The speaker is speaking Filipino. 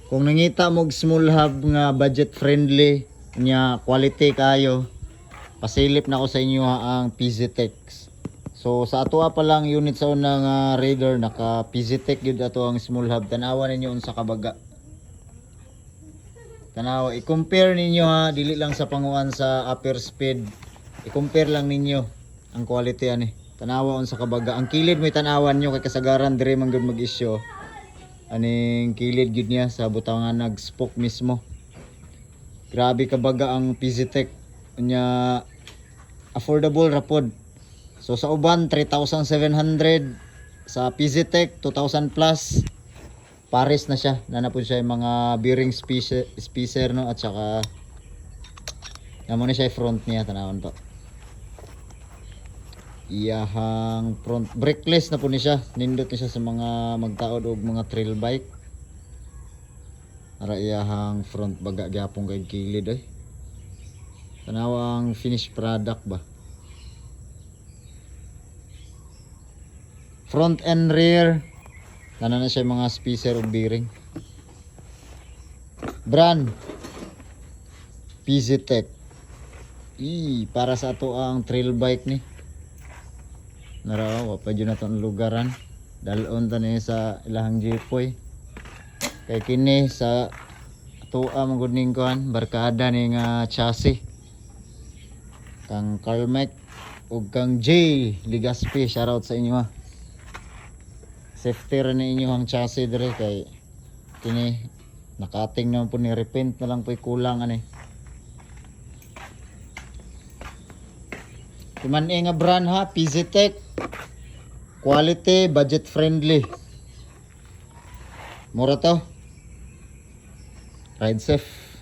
Kung nangita mo og small hub nga budget friendly nya quality kayo, pasilip na ko sa inyo ang PZTech. So sa ato pa lang unit sa unang Raider naka PZTech gyud ato ang small hub. Tanawa ninyo unsa kabaga. Tanawa i-compare ninyo ha, dili lang sa panguan sa upper speed. I-compare lang ninyo ang quality ani. Tanawa unsa kabaga. Ang kilid mo tanawan nyo kay kasagaran dire man gyud mag-issue. Aning kilid gyud niya sa butangan nag-spoke mismo. Grabe kabaga ang PZTech nya affordable ra pod. So sa uban 3,700, sa PZTech 2,000 plus. Pares na siya. Nanapod siya yung mga bearing spacer no at saka namo na siya yung front niya tanawon to. Iyahang front brakeless na po ni siya. Nindot ni siya sa mga magtaod og mga trail bike. Ara iyahang front baga gyapon kay kilid ay. Tanawang finished product ba. Front and rear na siya mga spacer ug bearing. Brand PZTech. Para sa ato ang trail bike ni. Naraw pa jud nato ang lugaran. Dalon ta ni sa ilahang jeepoy. Kay kini sa tuwa man gud ning kuan barkada ning chassis. Kang Carmack ug kang J Ligaspi, shoutout sa inyo ha. Safety ra na inyo ang chassis dire kay kini nakating naman po ni repaint na lang po kulang ani. Timan nga brand ha, PZTech. Quality, budget friendly. Mura to. Ride safe.